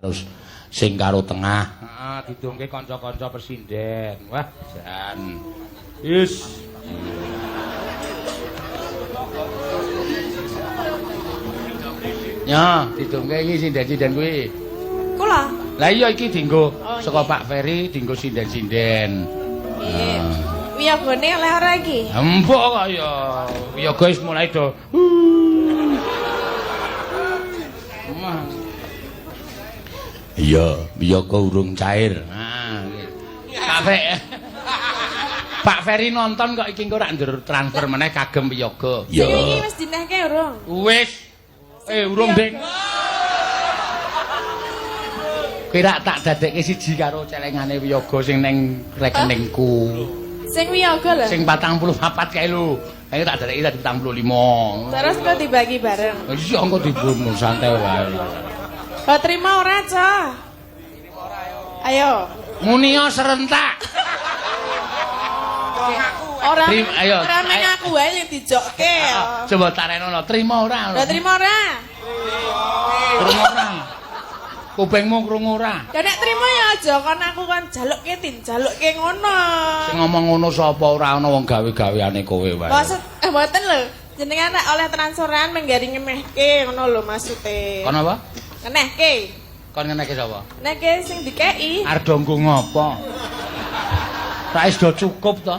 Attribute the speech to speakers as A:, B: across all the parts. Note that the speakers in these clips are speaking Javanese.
A: terus sing karo tengah. Heeh, didongke kanca-kanca presiden. Wah, jan. Wis. Ya, didongke iki sinden-sinden kuwi.
B: Kula.
A: Lah iya iki dienggo saka Pak Ferry dienggo sinden-sinden.
B: Nggih. Wiyagane oleh ora iki?
A: Empuk kok ya. Wiyaga wis mulai do. Iya, wiyaga urung cair. Nah, Pak Ferry nonton kok iki engko rak ndur transfer meneh kagem wiyaga.
B: Sing iki wis dinehke urung?
A: Wis. Urung, Ding. Kira tak dadekke siji karo celengane wiyaga sing ning rekeningku.
B: Sing wiyaga lho.
A: Sing 44 kae lho. Ayo tak dadekke tadi 45.
B: Terus kok dibagi bareng.
A: Iya engko dibunuh santai wae.
B: Kok terima ora, Cah? Ayo.
A: Munia serentak.
B: Ora.
A: Ayo.
B: Ora meng aku wae yang dijokke.
A: Coba tarenono, trima ora?
B: Ora trima ora?
A: Trima ora. Kupingmu krungu ora?
B: Ya nek trima ya aja kon aku kon jalukke jalukke ngono.
A: Sing ngomong ngono sapa ora ana wong gawe-gaweane kowe wae.
B: Maksud mboten lho. Jenengan nek oleh transferan menggari ngemehke ngono lho maksude.
A: Kon apa?
B: Ngenehke.
A: Kon ngenehke sapa?
B: Neke sing dikeki.
A: Arep nggo ngopo? Tak wis do cukup to.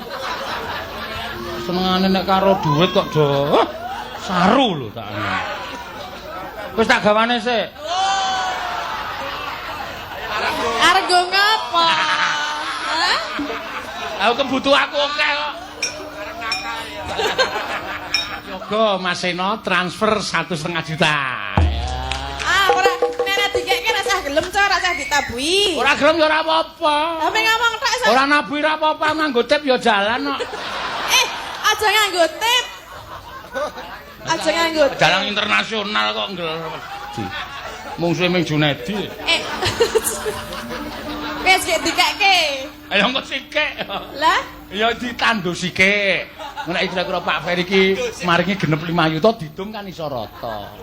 A: Senengane nek karo dhuwit kok do saru lho tak. Wis tak gawane sik.
B: Argo ngopo? Hah?
A: Aku kebutuh aku akeh kok. Yoga Mas Seno transfer 1,5 juta.
B: Ah, ora nek dikeki ora usah gelem, Cok, ora usah ditabuhi.
A: Ora gelem ya ora apa-apa.
B: Lah meng ngomong tok iso.
A: Ora nabuhi ora apa-apa, nganggo tip ya jalan kok.
B: Aja nganggo tip. Aja nganggo tip.
A: Jalan internasional kok ngel. Mungsuhe Ming Junedi.
B: Wes gek dikeki.
A: Ayo engko sikik.
B: Lah,
A: Ya ditandu sikik. Nek kira-kira Pak Ferry iki maringi genep 5 yuta didum kan iso rata.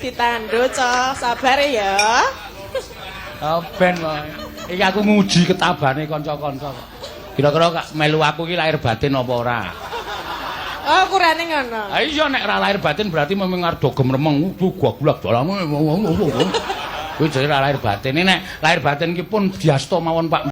B: ditandu, Cok. Sabar ya.
A: Ben wae. Iki aku nguji ketabane kanca-kanca. Kira-kira melu aku iki lahir batin apa ora?
B: Oh, ukurane ngono.
A: Ha iya nek ora lahir batin berarti memang arep dogem remeng. Gua-gulak dolamu. Kuwi jare lahir batin. Nek lahir batin ki pun diasto mawon Pak